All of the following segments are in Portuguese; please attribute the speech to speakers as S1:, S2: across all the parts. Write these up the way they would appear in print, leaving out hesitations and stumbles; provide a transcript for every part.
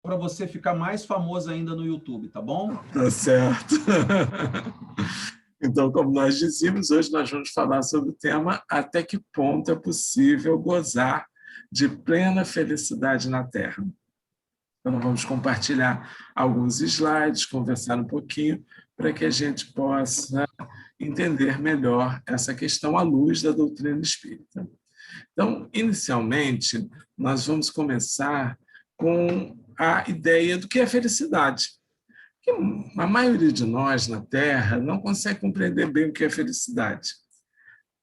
S1: para você ficar mais famoso ainda no YouTube, tá bom?
S2: Tá certo. Então, como nós dizíamos, hoje nós vamos falar sobre o tema até que ponto é possível gozar de plena felicidade na Terra. Então, vamos compartilhar alguns slides, conversar um pouquinho, para que a gente possa entender melhor essa questão à luz da doutrina espírita. Então, inicialmente, nós vamos começar com a ideia do que é felicidade. Que a maioria de nós na Terra não consegue compreender bem o que é felicidade.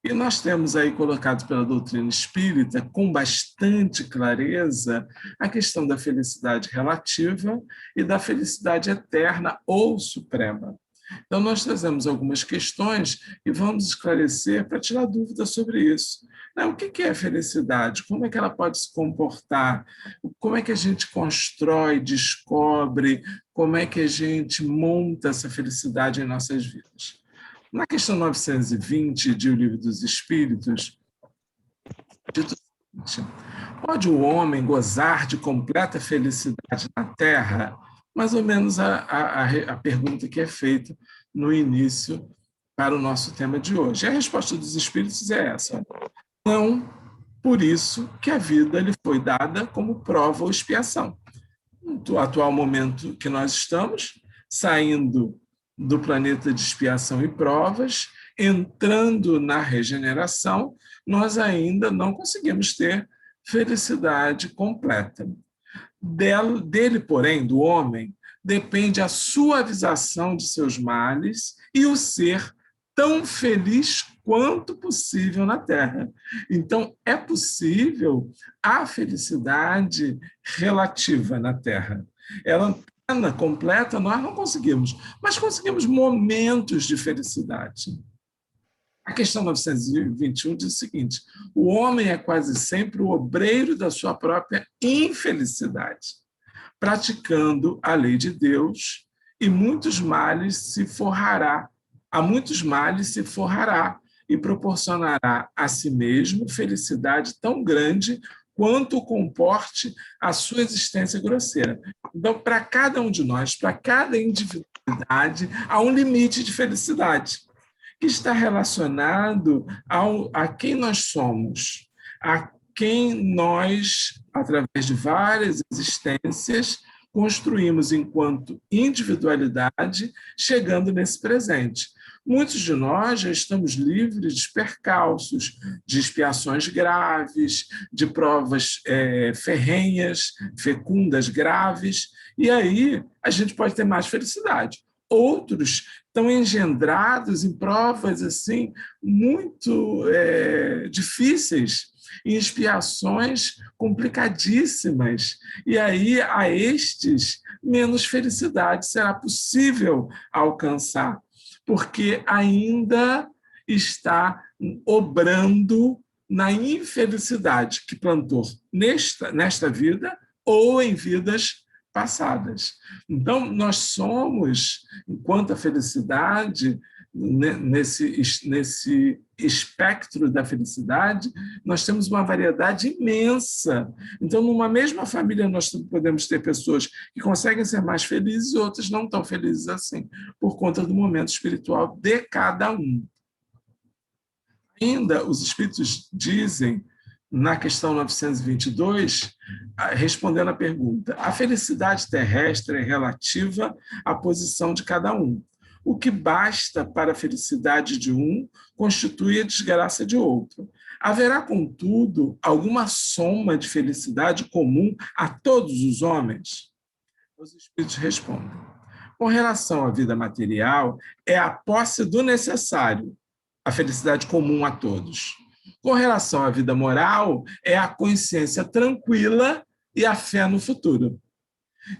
S2: E nós temos aí colocado pela doutrina espírita, com bastante clareza, a questão da felicidade relativa e da felicidade eterna ou suprema. Então, nós trazemos algumas questões e vamos esclarecer para tirar dúvidas sobre isso. O que é felicidade? Como é que ela pode se comportar? Como é que a gente constrói, descobre? Como é que a gente monta essa felicidade em nossas vidas? Na questão 920 de O Livro dos Espíritos, dito o seguinte: pode o homem gozar de completa felicidade na Terra? Mais ou menos a pergunta que é feita no início para o nosso tema de hoje. A resposta dos Espíritos é essa: não, por isso que a vida lhe foi dada como prova ou expiação. No atual momento que nós estamos, saindo do planeta de expiação e provas, entrando na regeneração, nós ainda não conseguimos ter felicidade completa. Dele, porém, do homem, depende a suavização de seus males e o ser tão feliz quanto possível na Terra. Então, é possível a felicidade relativa na Terra. Ela completa nós não conseguimos, mas conseguimos momentos de felicidade. A questão 921 diz o seguinte: o homem é quase sempre o obreiro da sua própria infelicidade, praticando a lei de Deus, e muitos males se forrará, a muitos males se forrará e proporcionará a si mesmo felicidade tão grande quanto comporte a sua existência grosseira. Então, para cada um de nós, para cada individualidade, há um limite de felicidade, que está relacionado a quem nós somos, a quem nós, através de várias existências, construímos enquanto individualidade, chegando nesse presente. Muitos de nós já estamos livres de percalços, de expiações graves, de provas ferrenhas, fecundas, graves, e aí a gente pode ter mais felicidade. Outros estão engendrados em provas assim muito difíceis, em expiações complicadíssimas, e aí a estes menos felicidade será possível alcançar, porque ainda está obrando na infelicidade que plantou nesta vida ou em vidas passadas. Então, nós somos, enquanto a felicidade, nesse espectro da felicidade, nós temos uma variedade imensa. Então, numa mesma família, nós podemos ter pessoas que conseguem ser mais felizes e outras não tão felizes assim, por conta do momento espiritual de cada um. Ainda, os espíritos dizem, na questão 922, respondendo à pergunta: a felicidade terrestre é relativa à posição de cada um. O que basta para a felicidade de um constitui a desgraça de outro. Haverá, contudo, alguma soma de felicidade comum a todos os homens? Os espíritos respondem: com relação à vida material, é a posse do necessário, a felicidade comum a todos. Com relação à vida moral, é a consciência tranquila e a fé no futuro.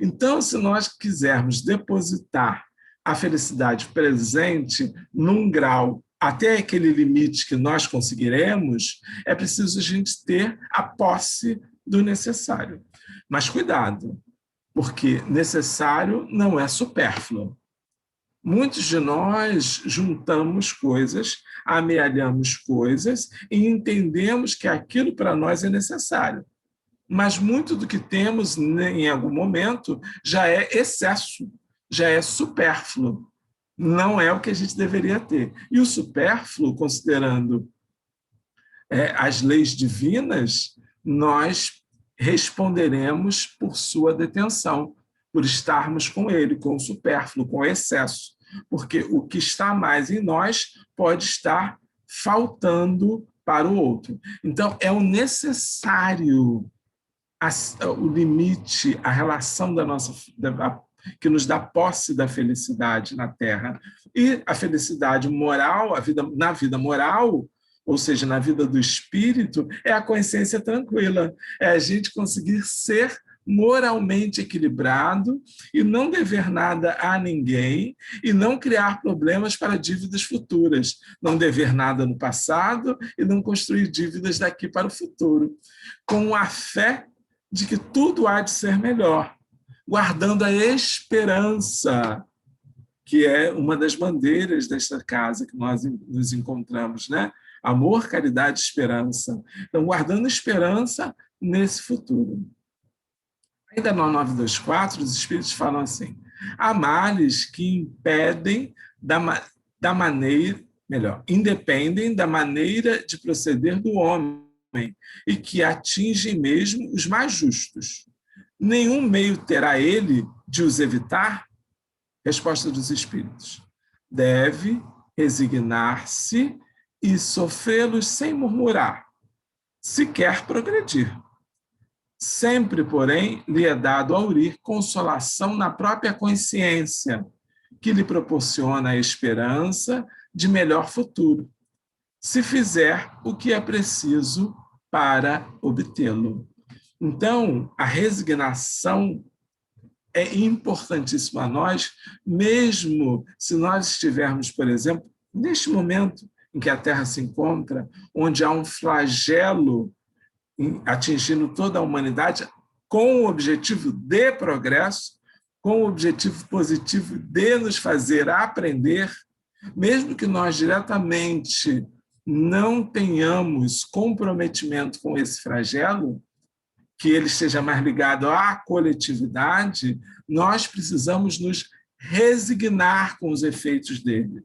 S2: Então, se nós quisermos depositar a felicidade presente num grau até aquele limite que nós conseguiremos, é preciso a gente ter a posse do necessário. Mas cuidado, porque necessário não é supérfluo. Muitos de nós juntamos coisas, amealhamos coisas e entendemos que aquilo para nós é necessário. mas muito do que temos em algum momento já é excesso, já é supérfluo. Não é o que a gente deveria ter. E o supérfluo, considerando as leis divinas, nós responderemos por sua detenção, por estarmos com ele, com o supérfluo, com o excesso. Porque o que está mais em nós pode estar faltando para o outro. Então, é o necessário, o limite, a relação da nossa, que nos dá posse da felicidade na Terra. E a felicidade moral, na vida moral, ou seja, na vida do espírito, é a consciência tranquila, é a gente conseguir ser moralmente equilibrado e não dever nada a ninguém e não criar problemas para dívidas futuras, não dever nada no passado e não construir dívidas daqui para o futuro, com a fé de que tudo há de ser melhor, guardando a esperança, que é uma das bandeiras desta casa que nós nos encontramos, né? Amor, caridade, esperança. Então, guardando esperança nesse futuro. Ainda no 924, os espíritos falam assim: há males que impedem da maneira, melhor, independem da maneira de proceder do homem e que atingem mesmo os mais justos. Nenhum meio terá ele de os evitar? Resposta dos espíritos: deve resignar-se e sofrê-los sem murmurar, se quer progredir. Sempre, porém, lhe é dado aurir consolação na própria consciência, que lhe proporciona a esperança de melhor futuro, se fizer o que é preciso para obtê-lo. Então, a resignação é importantíssima a nós, mesmo se nós estivermos, por exemplo, neste momento em que a Terra se encontra, onde há um flagelo atingindo toda a humanidade, com o objetivo de progresso, com o objetivo positivo de nos fazer aprender, mesmo que nós diretamente não tenhamos comprometimento com esse flagelo, que ele esteja mais ligado à coletividade, nós precisamos nos resignar com os efeitos dele,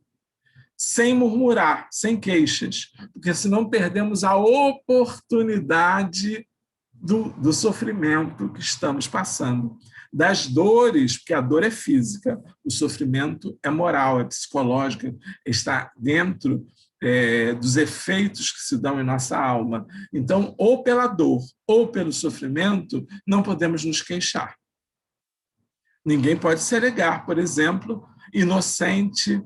S2: sem murmurar, sem queixas, porque senão perdemos a oportunidade do sofrimento que estamos passando, das dores, porque a dor é física, o sofrimento é moral, é psicológico, está dentro dos efeitos que se dão em nossa alma. Então, ou pela dor ou pelo sofrimento, não podemos nos queixar. Ninguém pode se alegar, por exemplo, inocente,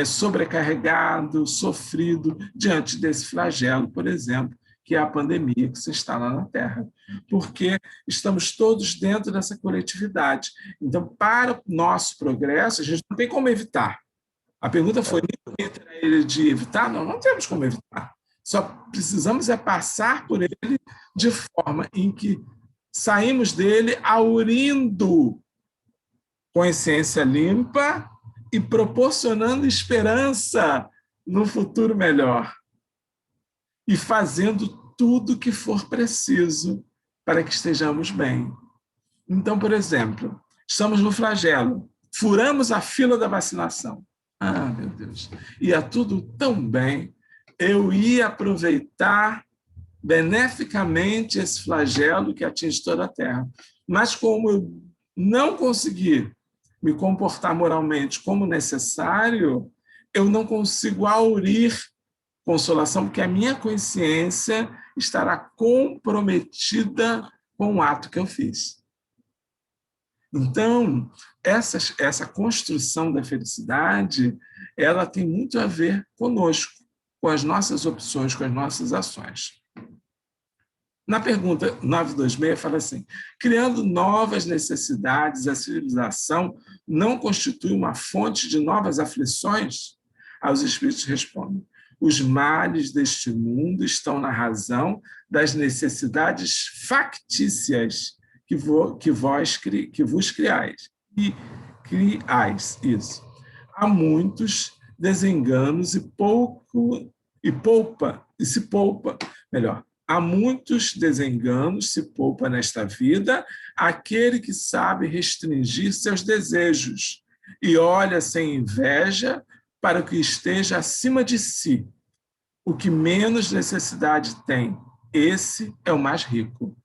S2: sobrecarregado, sofrido, diante desse flagelo, por exemplo, que é a pandemia que se instala na Terra, porque estamos todos dentro dessa coletividade. Então, para o nosso progresso, a gente não tem como evitar. A pergunta foi, ele de evitar? Não temos como evitar. Só precisamos passar por ele de forma em que saímos dele aurindo consciência limpa e proporcionando esperança no futuro melhor. E fazendo tudo o que for preciso para que estejamos bem. Então, por exemplo, estamos no flagelo, furamos a fila da vacinação. Ah, meu Deus, ia tudo tão bem, eu ia aproveitar beneficamente esse flagelo que atinge toda a Terra. Mas como eu não consegui me comportar moralmente como necessário, eu não consigo aurir consolação, porque a minha consciência estará comprometida com o ato que eu fiz. Então, essa construção da felicidade, ela tem muito a ver conosco, com as nossas opções, com as nossas ações. Na pergunta 926, fala assim: criando novas necessidades, a civilização não constitui uma fonte de novas aflições? Os espíritos respondem: os males deste mundo estão na razão das necessidades factícias que vos criais. E criais, isso. Há muitos desenganos se poupa, Há muitos desenganos se poupa nesta vida aquele que sabe restringir seus desejos e olha sem inveja para o que esteja acima de si. O que menos necessidade tem, esse é o mais rico.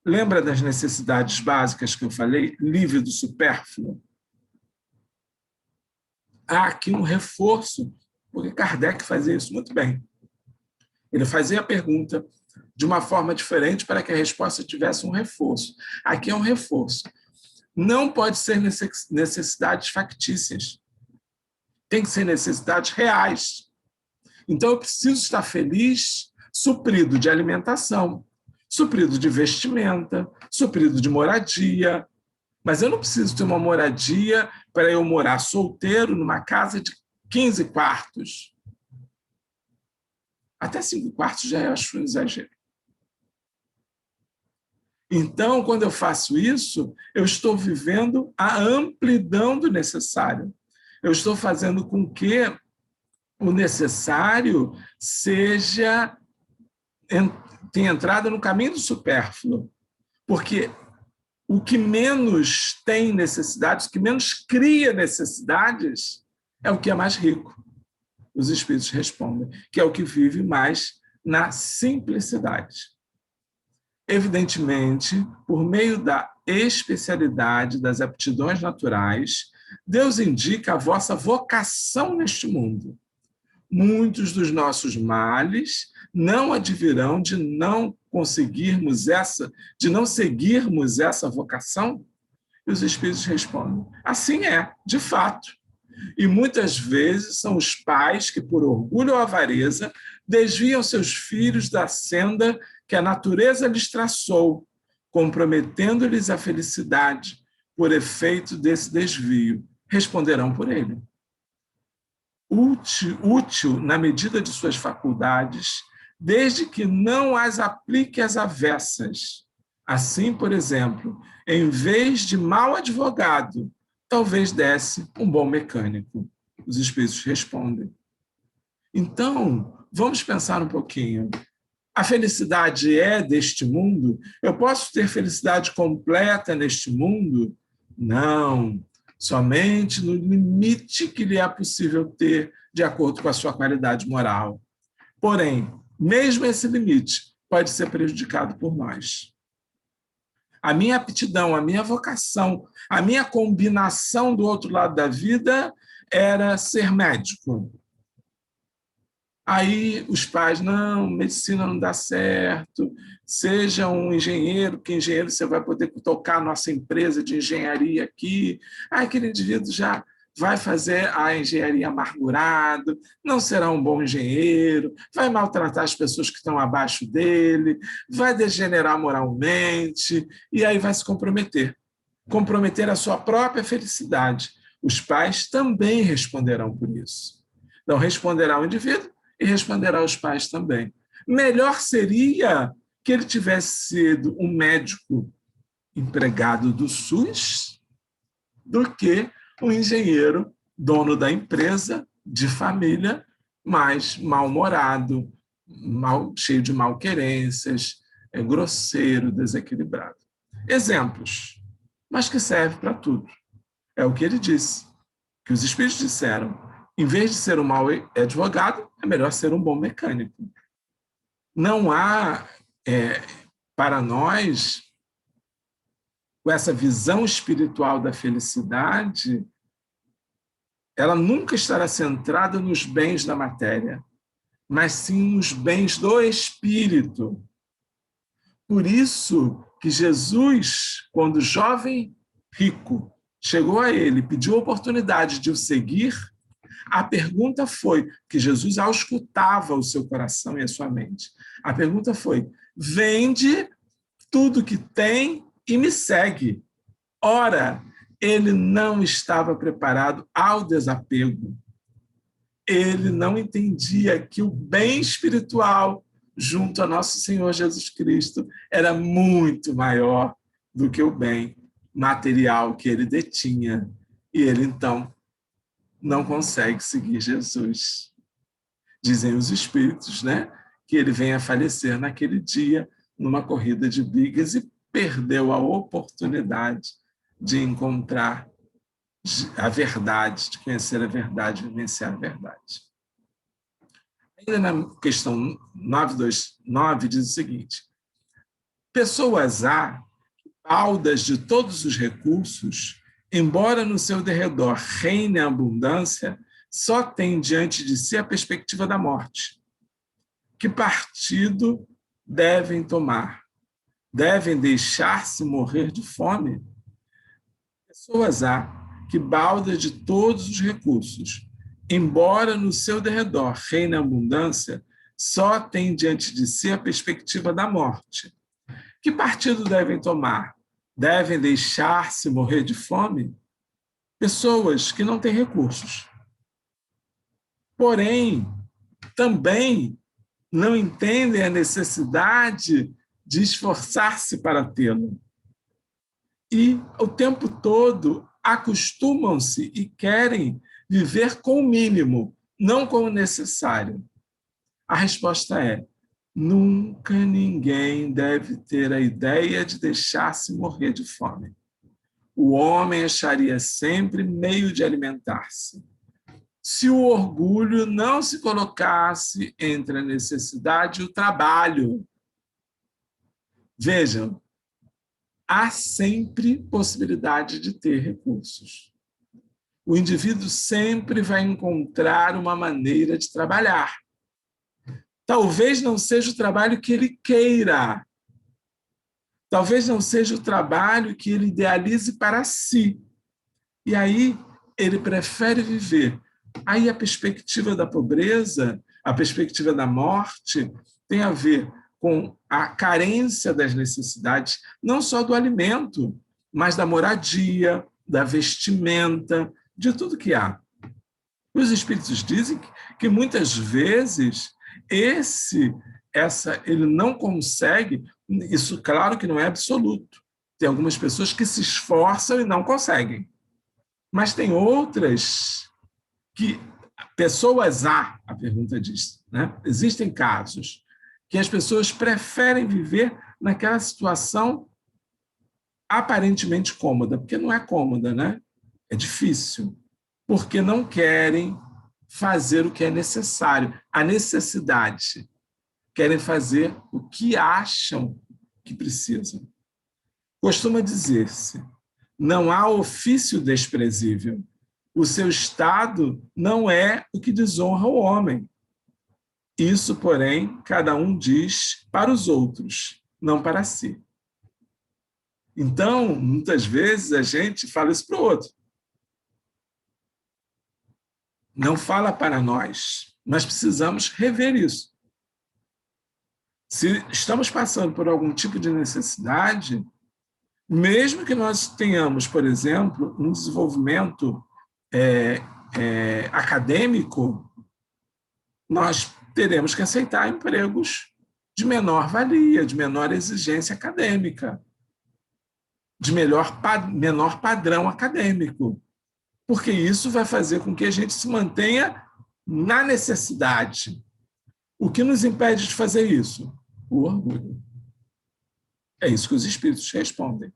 S2: Lembra das necessidades básicas que eu falei? Livre do supérfluo? Há aqui um reforço, porque Kardec fazia isso muito bem. Ele fazia a pergunta de uma forma diferente para que a resposta tivesse um reforço. Aqui é um reforço. Não pode ser necessidades factícias. Tem que ser necessidades reais. Então, eu preciso estar feliz, suprido de alimentação, suprido de vestimenta, suprido de moradia. Mas eu não preciso ter uma moradia para eu morar solteiro numa casa de 15 quartos. Até 5 quartos já acho um exagero. Então, quando eu faço isso, eu estou vivendo a amplidão do necessário. Eu estou fazendo com que o necessário tenha entrada no caminho do supérfluo. Porque o que menos tem necessidades, o que menos cria necessidades, é o que é mais rico. Os espíritos respondem, que é o que vive mais na simplicidade. Evidentemente, por meio da especialidade das aptidões naturais, Deus indica a vossa vocação neste mundo. Muitos dos nossos males não advirão de não seguirmos essa vocação? E os espíritos respondem, assim é, de fato. E muitas vezes são os pais que, por orgulho ou avareza, desviam seus filhos da senda que a natureza lhes traçou, comprometendo-lhes a felicidade por efeito desse desvio. Responderão por ele. Útil na medida de suas faculdades, desde que não as aplique às avessas. Assim, por exemplo, em vez de mau advogado, talvez desse um bom mecânico. Os espíritos respondem. Então, vamos pensar um pouquinho. A felicidade é deste mundo? Eu posso ter felicidade completa neste mundo? Não. Somente no limite que lhe é possível ter de acordo com a sua qualidade moral. Porém, mesmo esse limite pode ser prejudicado por nós. A minha aptidão, a minha vocação, a minha combinação do outro lado da vida era ser médico. Aí os pais, não, medicina não dá certo, seja um engenheiro, que engenheiro você vai poder tocar a nossa empresa de engenharia aqui. Aí aquele indivíduo já vai fazer a engenharia amargurado, não será um bom engenheiro, vai maltratar as pessoas que estão abaixo dele, vai degenerar moralmente, e aí vai se comprometer a sua própria felicidade. Os pais também responderão por isso. Então, responderá o indivíduo e responderá os pais também. Melhor seria que ele tivesse sido um médico empregado do SUS do que um engenheiro dono da empresa, de família, mas mal-humorado, cheio de malquerências, grosseiro, desequilibrado. Exemplos, mas que serve para tudo. É o que ele disse, que os espíritos disseram. Em vez de ser um mau advogado, é melhor ser um bom mecânico. Não há, para nós, com essa visão espiritual da felicidade, ela nunca estará centrada nos bens da matéria, mas sim nos bens do espírito. Por isso que Jesus, quando jovem rico, chegou a ele e pediu a oportunidade de o seguir, a pergunta foi, que Jesus auscultava o seu coração e a sua mente. A pergunta foi, vende tudo que tem e me segue. Ora, ele não estava preparado ao desapego. Ele não entendia que o bem espiritual junto a nosso Senhor Jesus Cristo era muito maior do que o bem material que ele detinha. E ele, então, não consegue seguir Jesus. Dizem os espíritos, né, que ele venha a falecer naquele dia, numa corrida de bigas, e perdeu a oportunidade de encontrar a verdade, de conhecer a verdade, vivenciar a verdade. Ainda na questão 929 diz o seguinte: pessoas A, baldas de todos os recursos, embora no seu derredor reine a abundância, só tem diante de si a perspectiva da morte. Que partido devem tomar? Devem deixar-se morrer de fome? Pessoas A, que baldas de todos os recursos, embora no seu derredor reine a abundância, só tem diante de si a perspectiva da morte. Que partido devem tomar? Devem deixar-se morrer de fome? Pessoas que não têm recursos. Porém, também não entendem a necessidade de esforçar-se para tê-lo. E o tempo todo acostumam-se e querem viver com o mínimo, não com o necessário. A resposta é: nunca ninguém deve ter a ideia de deixar-se morrer de fome. O homem acharia sempre meio de alimentar-se. Se o orgulho não se colocasse entre a necessidade e o trabalho. Vejam, há sempre possibilidade de ter recursos. O indivíduo sempre vai encontrar uma maneira de trabalhar. Talvez não seja o trabalho que ele queira. Talvez não seja o trabalho que ele idealize para si. E aí ele prefere viver. Aí a perspectiva da pobreza, a perspectiva da morte, tem a ver com a carência das necessidades, não só do alimento, mas da moradia, da vestimenta, de tudo que há. Os espíritos dizem que muitas vezes ele não consegue, isso claro que não é absoluto. Tem algumas pessoas que se esforçam e não conseguem. Mas tem outras que, pessoas A pergunta diz, né? Existem casos que as pessoas preferem viver naquela situação aparentemente cômoda, porque não é cômoda, né? É difícil, porque não querem fazer o que é necessário, a necessidade. Querem fazer o que acham que precisam. Costuma dizer-se: não há ofício desprezível. O seu estado não é o que desonra o homem. Isso, porém, cada um diz para os outros, não para si. Então, muitas vezes a gente fala isso para o outro. Não fala para nós. Nós precisamos rever isso. Se estamos passando por algum tipo de necessidade, mesmo que nós tenhamos, por exemplo, um desenvolvimento acadêmico, nós teremos que aceitar empregos de menor valia, de menor exigência acadêmica, de menor padrão acadêmico, porque isso vai fazer com que a gente se mantenha na necessidade. O que nos impede de fazer isso? O orgulho. É isso que os espíritos respondem.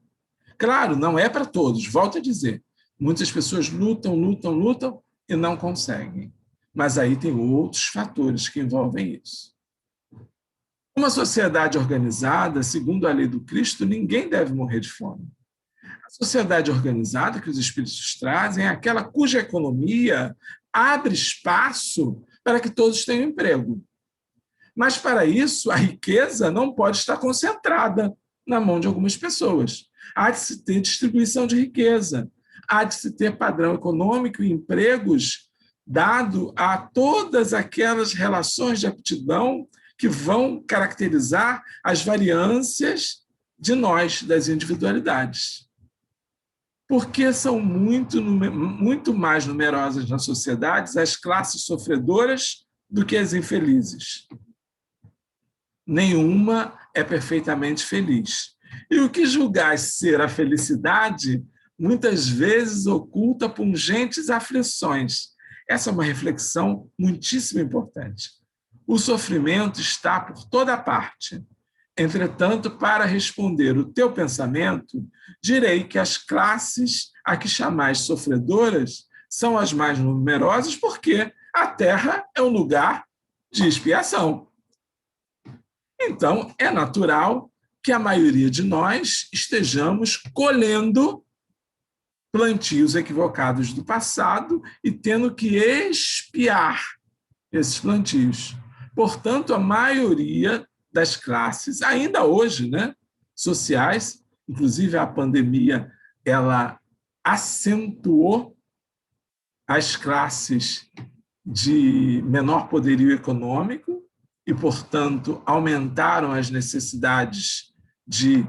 S2: Claro, não é para todos, volto a dizer. Muitas pessoas lutam e não conseguem. Mas aí tem outros fatores que envolvem isso. Uma sociedade organizada, segundo a lei do Cristo, ninguém deve morrer de fome. A sociedade organizada que os espíritos trazem é aquela cuja economia abre espaço para que todos tenham emprego. Mas, para isso, a riqueza não pode estar concentrada na mão de algumas pessoas. Há de se ter distribuição de riqueza, há de se ter padrão econômico e empregos dado a todas aquelas relações de aptidão que vão caracterizar as variâncias de nós, das individualidades. Porque são muito mais numerosas nas sociedades as classes sofredoras do que as infelizes. Nenhuma é perfeitamente feliz. E o que julgar ser a felicidade, muitas vezes oculta pungentes aflições. Essa é uma reflexão muitíssimo importante. O sofrimento está por toda parte. Entretanto, para responder o teu pensamento, direi que as classes a que chamais sofredoras são as mais numerosas, porque a Terra é um lugar de expiação. Então, é natural que a maioria de nós estejamos colhendo plantios equivocados do passado e tendo que expiar esses plantios. Portanto, a maioria das classes, ainda hoje, né, sociais, inclusive a pandemia, ela acentuou as classes de menor poderio econômico e, portanto, aumentaram as necessidades de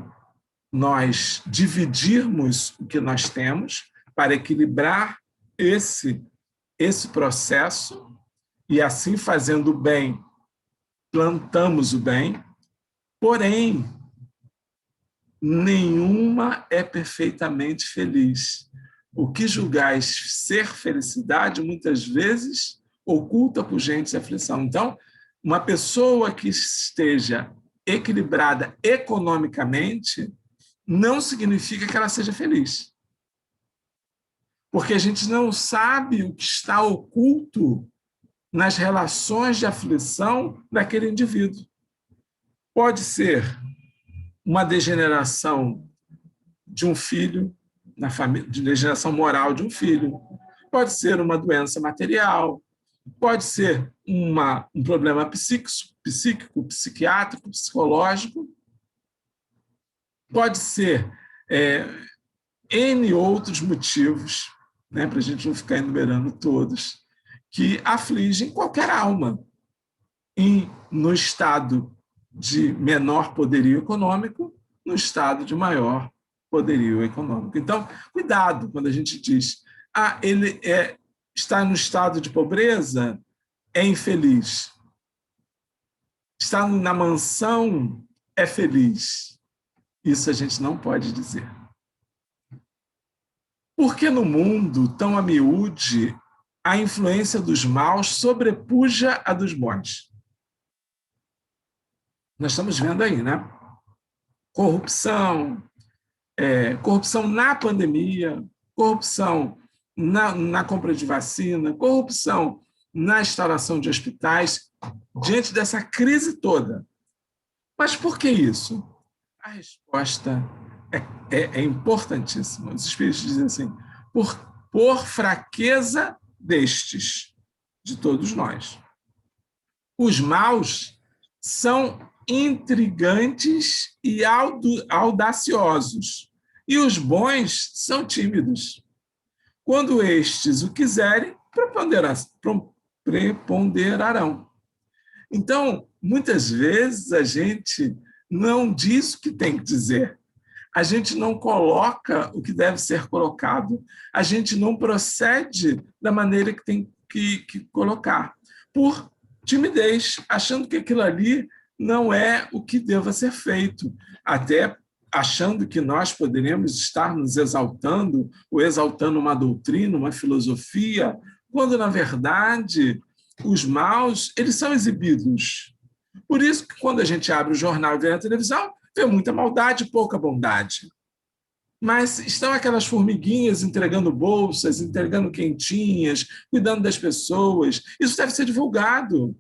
S2: nós dividirmos o que nós temos para equilibrar esse processo e, assim, fazendo o bem, plantamos o bem, porém, nenhuma é perfeitamente feliz. O que julgais ser felicidade, muitas vezes, oculta por gente a aflição. Então, uma pessoa que esteja equilibrada economicamente não significa que ela seja feliz. Porque a gente não sabe o que está oculto nas relações de aflição daquele indivíduo. Pode ser uma degeneração de um filho, na família, de degeneração moral de um filho, pode ser uma doença material, pode ser um problema psíquico, psiquiátrico, psicológico, pode ser N outros motivos, né, para a gente não ficar enumerando todos, que afligem qualquer alma no estado de menor poderio econômico, no estado de maior poderio econômico. Então, cuidado quando a gente diz ele está no estado de pobreza, é infeliz. Está na mansão, é feliz. Isso a gente não pode dizer. Porque no mundo, tão a miúde, a influência dos maus sobrepuja a dos bons. Nós estamos vendo aí, né? Corrupção, corrupção na pandemia, corrupção na compra de vacina, corrupção na instalação de hospitais, diante dessa crise toda. Mas por que isso? A resposta é importantíssima. Os espíritos dizem assim, por fraqueza destes, de todos nós. Os maus são intrigantes e audaciosos, e os bons são tímidos. Quando estes o quiserem, preponderarão. Então, muitas vezes a gente não diz o que tem que dizer, a gente não coloca o que deve ser colocado, a gente não procede da maneira que tem que colocar, por timidez, achando que aquilo ali não é o que deva ser feito, até achando que nós poderíamos estar nos exaltando, ou exaltando uma doutrina, uma filosofia, quando, na verdade, os maus, eles são exibidos. Por isso que, quando a gente abre o jornal e vê a televisão, vê muita maldade e pouca bondade. Mas estão aquelas formiguinhas entregando bolsas, entregando quentinhas, cuidando das pessoas. Isso deve ser divulgado.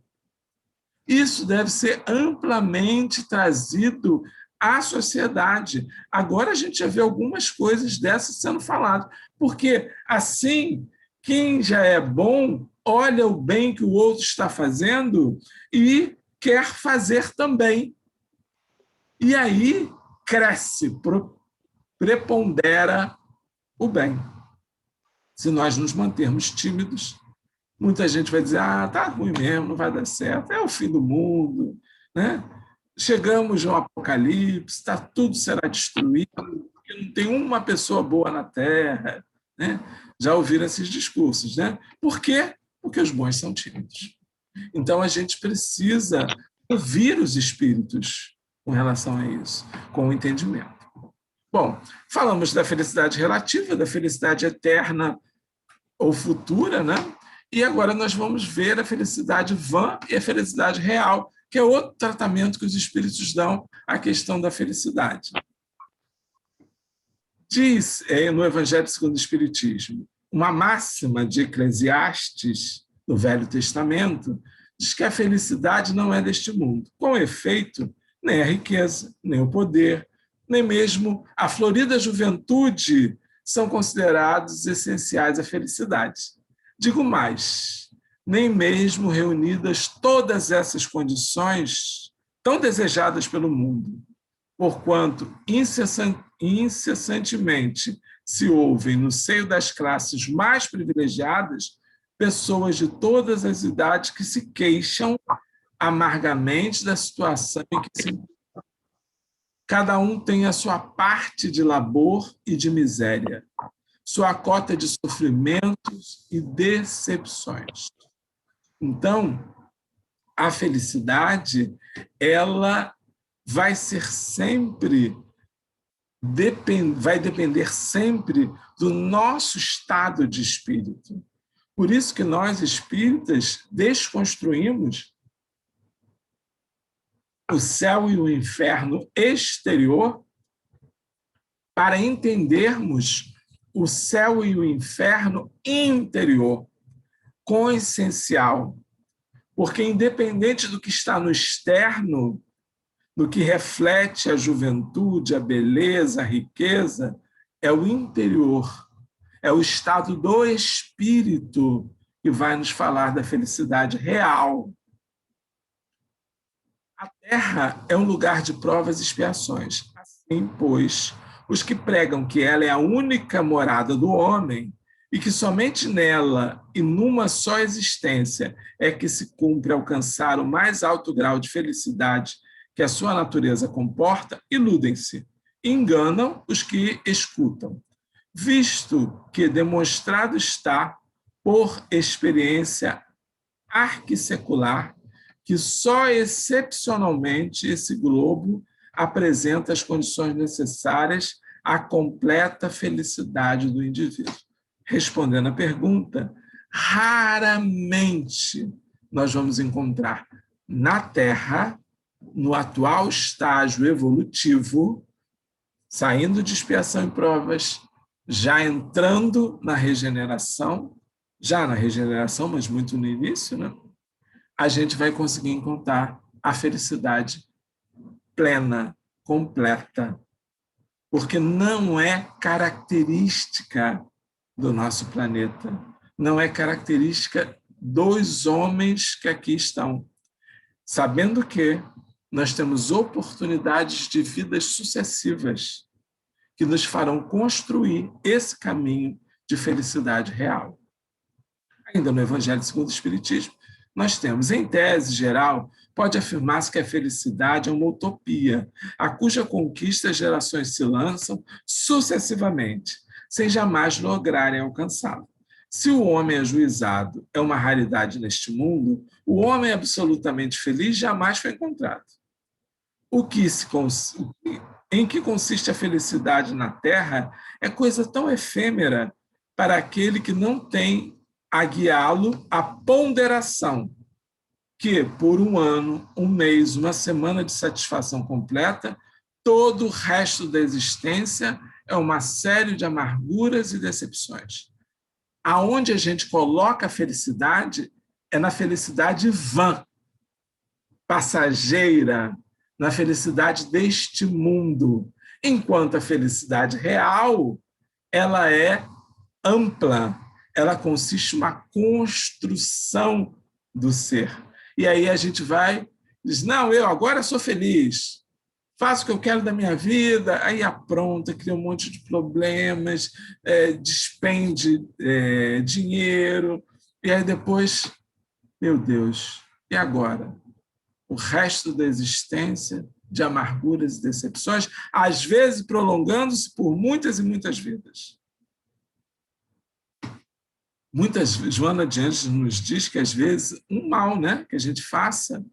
S2: Isso deve ser amplamente trazido à sociedade. Agora a gente já vê algumas coisas dessas sendo faladas, porque assim, quem já é bom, olha o bem que o outro está fazendo e quer fazer também. E aí cresce, prepondera o bem. Se nós nos mantermos tímidos, muita gente vai dizer, tá ruim mesmo, não vai dar certo, é o fim do mundo, né? Chegamos ao apocalipse, tudo será destruído, porque não tem uma pessoa boa na Terra, né? Já ouviram esses discursos, né? Por quê? Porque os bons são tímidos. Então, a gente precisa ouvir os espíritos com relação a isso, com o entendimento. Bom, falamos da felicidade relativa, da felicidade eterna ou futura, né? E agora nós vamos ver a felicidade vã e a felicidade real, que é outro tratamento que os espíritos dão à questão da felicidade. Diz no Evangelho segundo o Espiritismo, uma máxima de Eclesiastes, no Velho Testamento, diz que a felicidade não é deste mundo. Com efeito, nem a riqueza, nem o poder, nem mesmo a florida juventude são considerados essenciais à felicidade. Digo mais, nem mesmo reunidas todas essas condições tão desejadas pelo mundo, porquanto incessantemente se ouvem no seio das classes mais privilegiadas pessoas de todas as idades que se queixam amargamente da situação em que se encontram. Cada um tem a sua parte de labor e de miséria, sua cota de sofrimentos e decepções. Então, a felicidade, ela vai depender sempre do nosso estado de espírito. Por isso que nós, espíritas, desconstruímos o céu e o inferno exterior para entendermos o céu e o inferno interior, consciencial. Porque, independente do que está no externo, do que reflete a juventude, a beleza, a riqueza, é o interior, é o estado do espírito que vai nos falar da felicidade real. A Terra é um lugar de provas e expiações. Assim, pois, os que pregam que ela é a única morada do homem e que somente nela e numa só existência é que se cumpre alcançar o mais alto grau de felicidade que a sua natureza comporta, iludem-se, enganam os que escutam, visto que demonstrado está, por experiência arquissecular, que só excepcionalmente esse globo apresenta as condições necessárias à completa felicidade do indivíduo. Respondendo à pergunta, raramente nós vamos encontrar na Terra, no atual estágio evolutivo, saindo de expiação e provas, já entrando na regeneração, mas muito no início, né? A gente vai conseguir encontrar a felicidade plena, completa, porque não é característica do nosso planeta, não é característica dos homens que aqui estão, sabendo que nós temos oportunidades de vidas sucessivas que nos farão construir esse caminho de felicidade real. Ainda no Evangelho segundo o Espiritismo, nós temos, em tese geral, pode afirmar-se que a felicidade é uma utopia, a cuja conquista as gerações se lançam sucessivamente, sem jamais lograrem alcançá-la. Se o homem ajuizado é uma raridade neste mundo, o homem absolutamente feliz jamais foi encontrado. Em que consiste a felicidade na Terra é coisa tão efêmera para aquele que não tem a guiá-lo a ponderação, que por um ano, um mês, uma semana de satisfação completa, todo o resto da existência é uma série de amarguras e decepções. Aonde a gente coloca a felicidade é na felicidade vã, passageira, na felicidade deste mundo, enquanto a felicidade real, ela é ampla, ela consiste em uma construção do ser. E aí a gente vai, diz, não, eu agora sou feliz, faço o que eu quero da minha vida, aí apronta, cria um monte de problemas, despende dinheiro, e aí depois, meu Deus, e agora? O resto da existência de amarguras e decepções, às vezes prolongando-se por muitas e muitas vidas. Joana de Anjos nos diz que, às vezes, um mal, né, que a gente faça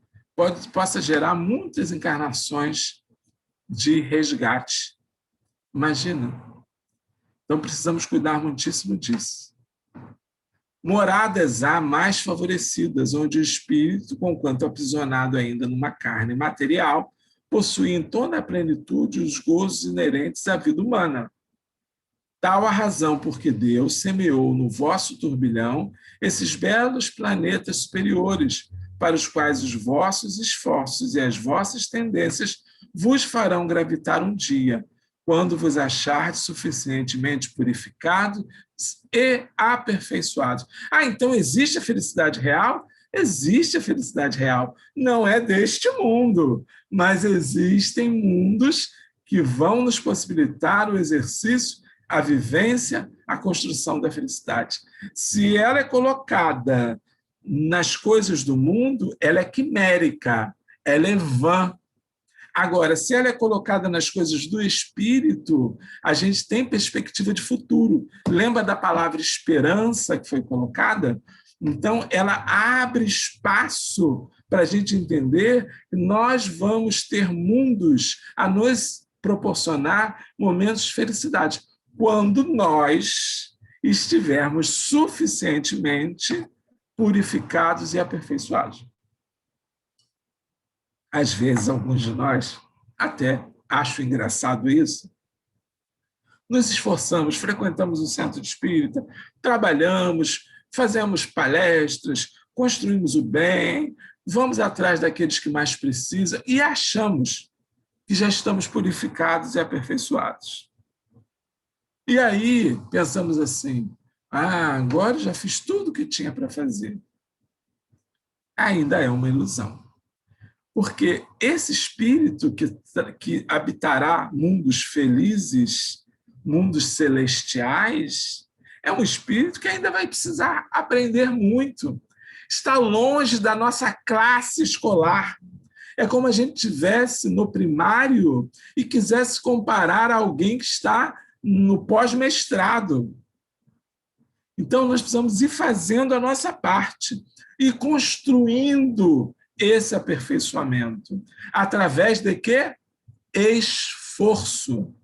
S2: possa gerar muitas encarnações de resgate. Imagina. Então, precisamos cuidar muitíssimo disso. moradas há mais favorecidas, onde o espírito, conquanto aprisionado ainda numa carne material, possui em toda a plenitude os gozos inerentes à vida humana. Tal a razão porque Deus semeou no vosso turbilhão esses belos planetas superiores, para os quais os vossos esforços e as vossas tendências vos farão gravitar um dia, quando vos achardes suficientemente purificados e aperfeiçoados. Então existe a felicidade real? Existe a felicidade real. Não é deste mundo, mas existem mundos que vão nos possibilitar o exercício, a vivência, a construção da felicidade. Se ela é colocada nas coisas do mundo, ela é quimérica, ela é vã. Agora, se ela é colocada nas coisas do espírito, a gente tem perspectiva de futuro. Lembra da palavra esperança que foi colocada? Então, ela abre espaço para a gente entender que nós vamos ter mundos a nos proporcionar momentos de felicidade, quando nós estivermos suficientemente purificados e aperfeiçoados. Às vezes, alguns de nós, até acho engraçado isso, nos esforçamos, frequentamos o centro espírita, trabalhamos, fazemos palestras, construímos o bem, vamos atrás daqueles que mais precisam e achamos que já estamos purificados e aperfeiçoados. E aí pensamos assim, agora já fiz tudo o que tinha para fazer. Ainda é uma ilusão. Porque esse espírito que habitará mundos felizes, mundos celestiais, é um espírito que ainda vai precisar aprender muito. Está longe da nossa classe escolar. É como a gente estivesse no primário e quisesse comparar a alguém que está no pós-mestrado. Então, nós precisamos ir fazendo a nossa parte e construindo esse aperfeiçoamento. Através de quê? Esforço.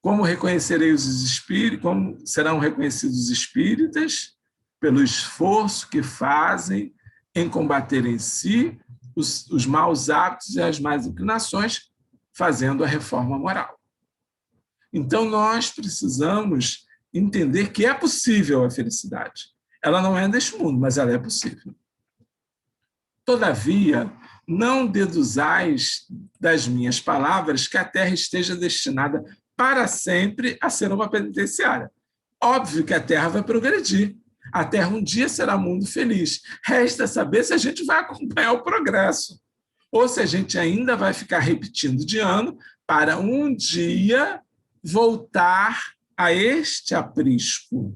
S2: Como reconhecerei os espíritos? Como serão reconhecidos os espíritas? Pelo esforço que fazem em combater em si os maus hábitos e as más inclinações, fazendo a reforma moral. Então, nós precisamos entender que é possível a felicidade. Ela não é deste mundo, mas ela é possível. Todavia, não deduzais das minhas palavras que a terra esteja destinada para sempre a ser uma penitenciária. Óbvio que a terra vai progredir. A terra um dia será mundo feliz. Resta saber se a gente vai acompanhar o progresso ou se a gente ainda vai ficar repetindo de ano para um dia voltar a este aprisco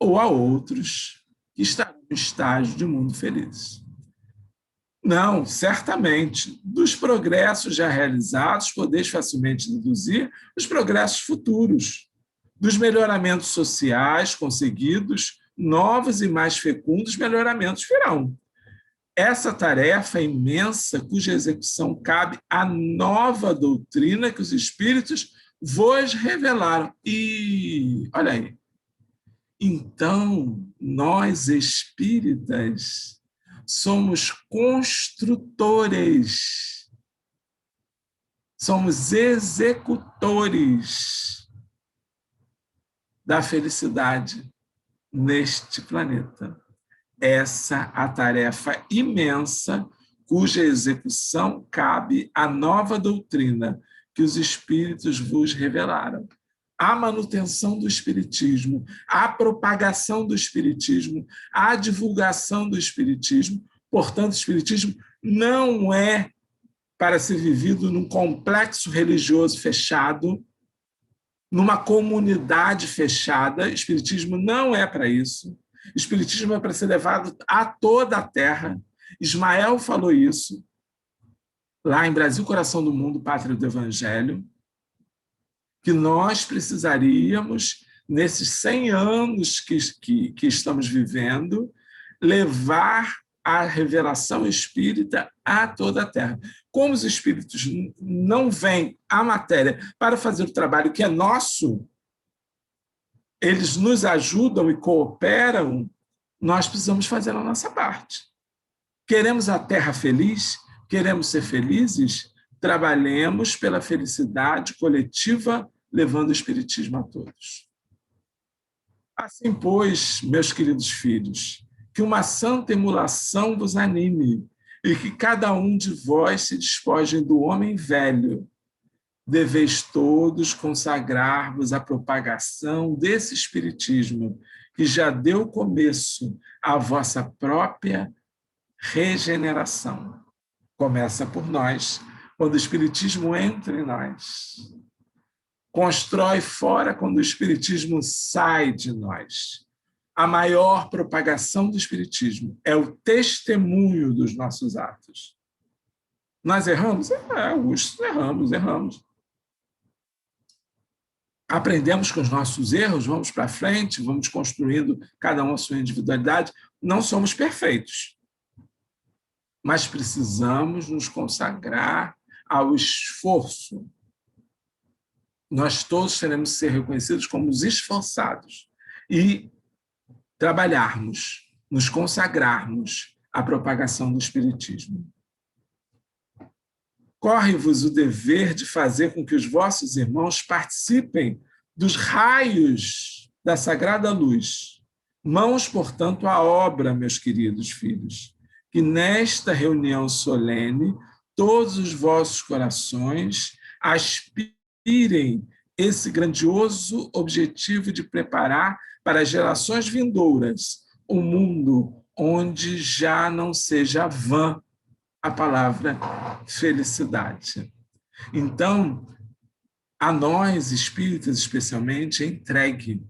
S2: ou a outros que estarão no estágio de mundo feliz. Não, certamente, dos progressos já realizados, podeis facilmente deduzir os progressos futuros, dos melhoramentos sociais conseguidos, novos e mais fecundos melhoramentos virão. Essa tarefa imensa, cuja execução cabe à nova doutrina que os espíritos vos revelaram. E, olha aí, então, nós espíritas somos construtores, somos executores da felicidade neste planeta. Essa a tarefa imensa cuja execução cabe à nova doutrina que os espíritos vos revelaram. A manutenção do espiritismo, a propagação do espiritismo, a divulgação do espiritismo. Portanto, o espiritismo não é para ser vivido num complexo religioso fechado, numa comunidade fechada. O espiritismo não é para isso. O espiritismo é para ser levado a toda a terra. Ismael falou isso lá em Brasil, Coração do Mundo, Pátria do Evangelho, que nós precisaríamos, nesses 100 anos que estamos vivendo, levar a revelação espírita a toda a Terra. Como os espíritos não vêm à matéria para fazer o trabalho que é nosso, eles nos ajudam e cooperam, nós precisamos fazer a nossa parte. Queremos a Terra feliz? Queremos ser felizes? Trabalhemos pela felicidade coletiva, levando o Espiritismo a todos. Assim, pois, meus queridos filhos, que uma santa emulação vos anime e que cada um de vós se despojem do homem velho. Deveis todos consagrar-vos à propagação desse Espiritismo, que já deu começo à vossa própria regeneração. Começa por nós, quando o Espiritismo entra em nós. Constrói fora quando o Espiritismo sai de nós. A maior propagação do Espiritismo é o testemunho dos nossos atos. Nós erramos? Augusto, erramos. Aprendemos com os nossos erros, vamos para frente, vamos construindo cada um a sua individualidade. Não somos perfeitos, mas precisamos nos consagrar ao esforço. Nós todos teremos que ser reconhecidos como os esforçados e trabalharmos, nos consagrarmos à propagação do Espiritismo. Corre-vos o dever de fazer com que os vossos irmãos participem dos raios da sagrada luz. Mãos, portanto, à obra, meus queridos filhos, que nesta reunião solene todos os vossos corações aspirem esse grandioso objetivo de preparar para as gerações vindouras um mundo onde já não seja vã a palavra felicidade. Então, a nós, espíritas especialmente, é entregue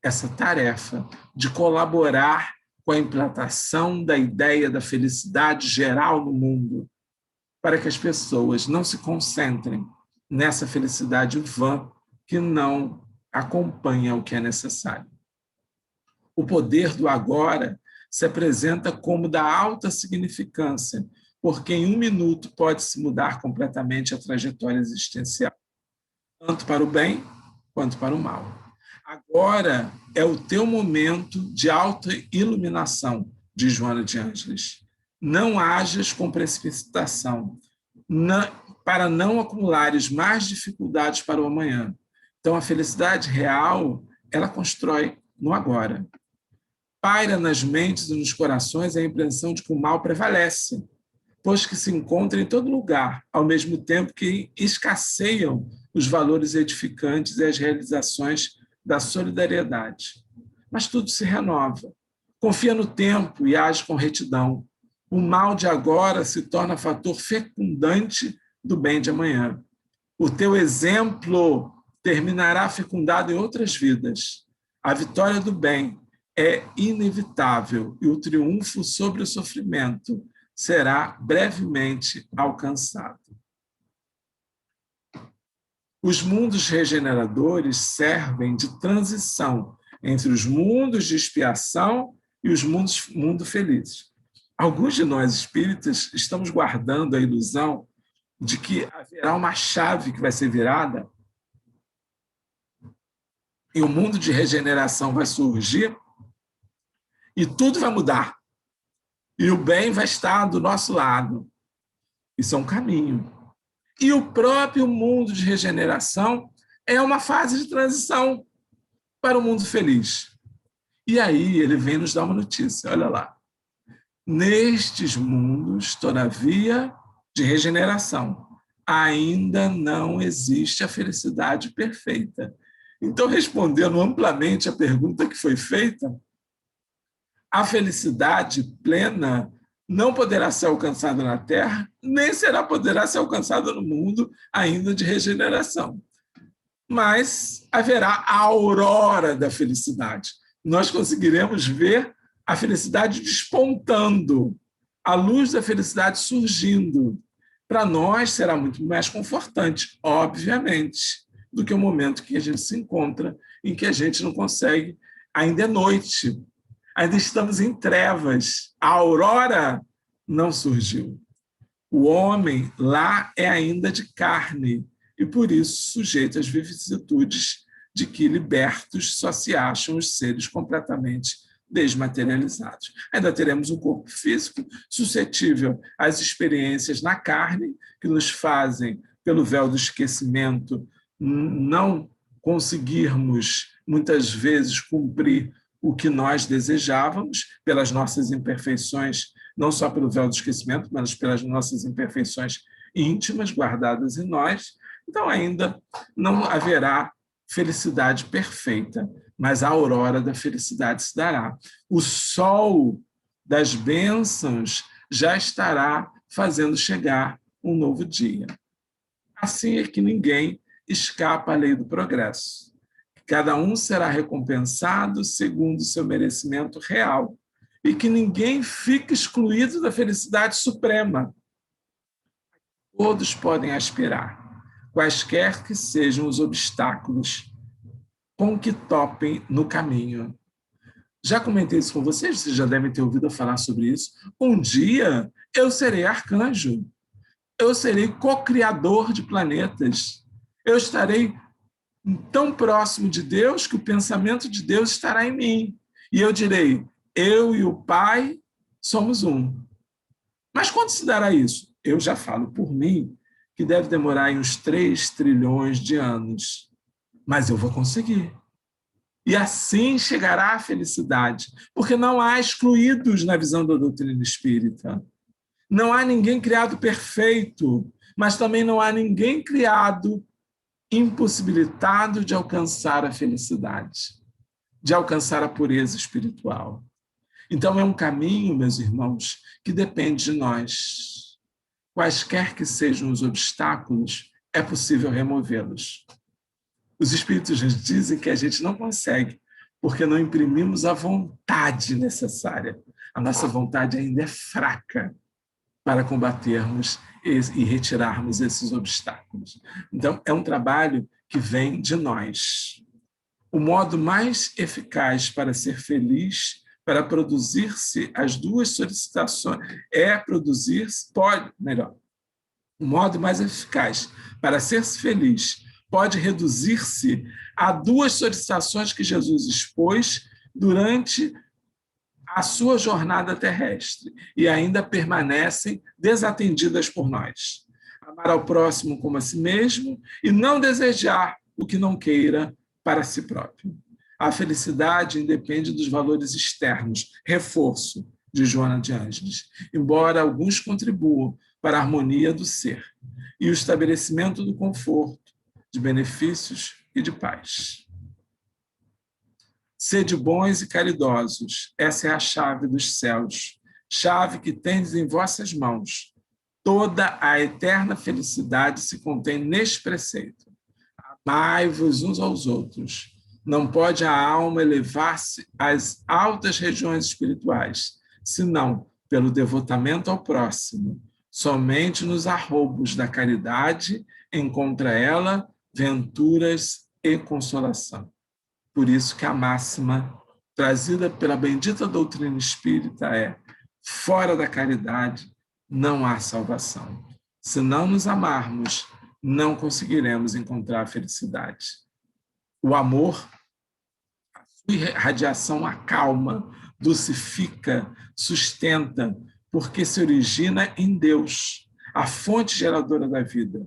S2: essa tarefa de colaborar com a implantação da ideia da felicidade geral no mundo, para que as pessoas não se concentrem nessa felicidade vã que não acompanha o que é necessário. O poder do agora se apresenta como da alta significância, porque em 1 minuto pode-se mudar completamente a trajetória existencial, tanto para o bem quanto para o mal. Agora é o teu momento de autoiluminação, diz Joana de Ângeles. Não hajas com precipitação, para não acumulares mais dificuldades para o amanhã. Então, a felicidade real, ela constrói no agora. Paira nas mentes e nos corações a impressão de que o mal prevalece, pois que se encontra em todo lugar, ao mesmo tempo que escasseiam os valores edificantes e as realizações da solidariedade. Mas tudo se renova. Confia no tempo e age com retidão. O mal de agora se torna fator fecundante do bem de amanhã. O teu exemplo terminará fecundado em outras vidas. A vitória do bem é inevitável e o triunfo sobre o sofrimento será brevemente alcançado. Os mundos regeneradores servem de transição entre os mundos de expiação e os mundos felizes. Alguns de nós espíritas estamos guardando a ilusão de que haverá uma chave que vai ser virada e o mundo de regeneração vai surgir e tudo vai mudar. E o bem vai estar do nosso lado. Isso é um caminho. E o próprio mundo de regeneração é uma fase de transição para o mundo feliz. E aí ele vem nos dar uma notícia, olha lá. Nestes mundos, todavia, de regeneração, ainda não existe a felicidade perfeita. Então, respondendo amplamente a pergunta que foi feita, a felicidade plena não poderá ser alcançada na Terra, nem poderá ser alcançada no mundo ainda de regeneração. Mas haverá a aurora da felicidade. Nós conseguiremos ver a felicidade despontando, a luz da felicidade surgindo. Para nós será muito mais confortante, obviamente, do que o momento que a gente se encontra, em que a gente não consegue, ainda é noite, ainda estamos em trevas, a aurora não surgiu. O homem lá é ainda de carne e, por isso, sujeito às vicissitudes de que libertos só se acham os seres completamente desmaterializados. Ainda teremos um corpo físico suscetível às experiências na carne, que nos fazem, pelo véu do esquecimento, não conseguirmos, muitas vezes, cumprir o que nós desejávamos, pelas nossas imperfeições, não só pelo véu do esquecimento, mas pelas nossas imperfeições íntimas guardadas em nós. Então, ainda não haverá felicidade perfeita, mas a aurora da felicidade se dará. O sol das bênçãos já estará fazendo chegar um novo dia. Assim é que ninguém escapa à lei do progresso. Cada um será recompensado segundo o seu merecimento real e que ninguém fique excluído da felicidade suprema. Todos podem aspirar, quaisquer que sejam os obstáculos com que topem no caminho. Já comentei isso com vocês já devem ter ouvido falar sobre isso. Um dia eu serei arcanjo, eu serei co-criador de planetas, eu estarei tão próximo de Deus que o pensamento de Deus estará em mim. E eu direi, eu e o Pai somos um. Mas quando se dará isso? Eu já falo por mim que deve demorar uns 3 trilhões de anos. Mas eu vou conseguir. E assim chegará a felicidade, porque não há excluídos na visão da doutrina espírita. Não há ninguém criado perfeito, mas também não há ninguém criado impossibilitado de alcançar a felicidade, de alcançar a pureza espiritual. Então é um caminho, meus irmãos, que depende de nós. Quaisquer que sejam os obstáculos, é possível removê-los. Os espíritos nos dizem que a gente não consegue, porque não imprimimos a vontade necessária. A nossa vontade ainda é fraca para combatermos e retirarmos esses obstáculos. Então, é um trabalho que vem de nós. O modo mais eficaz para ser feliz, para produzir-se as duas solicitações, o modo mais eficaz para ser feliz pode reduzir-se a 2 solicitações que Jesus expôs durante a sua jornada terrestre e ainda permanecem desatendidas por nós. Amar ao próximo como a si mesmo e não desejar o que não queira para si próprio. A felicidade independe dos valores externos, reforço de Joana de Ângeles, embora alguns contribuam para a harmonia do ser e o estabelecimento do conforto, de benefícios e de paz. Sede bons e caridosos, essa é a chave dos céus, chave que tendes em vossas mãos. Toda a eterna felicidade se contém neste preceito. Amai-vos uns aos outros. Não pode a alma elevar-se às altas regiões espirituais, senão pelo devotamento ao próximo. Somente nos arroubos da caridade encontra ela venturas e consolação. Por isso que a máxima trazida pela bendita doutrina espírita é: fora da caridade não há salvação. Se não nos amarmos, não conseguiremos encontrar a felicidade. O amor, a sua irradiação acalma, dulcifica, sustenta, porque se origina em Deus, a fonte geradora da vida.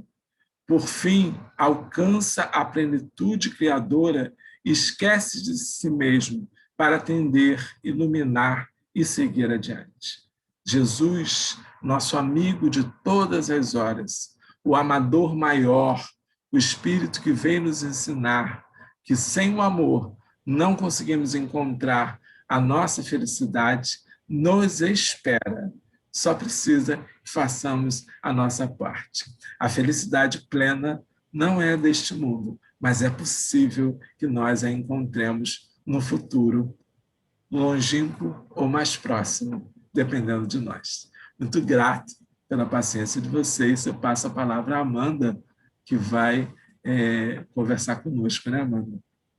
S2: Por fim, alcança a plenitude criadora e esquece de si mesmo para atender, iluminar e seguir adiante. Jesus, nosso amigo de todas as horas, o amador maior, o Espírito que veio nos ensinar que sem o amor não conseguimos encontrar a nossa felicidade, nos espera. Só precisa que façamos a nossa parte. A felicidade plena não é deste mundo, mas é possível que nós a encontremos no futuro, longínquo ou mais próximo, dependendo de nós. Muito grato pela paciência de vocês. Eu passo a palavra à Amanda, que vai conversar conosco, né, Amanda?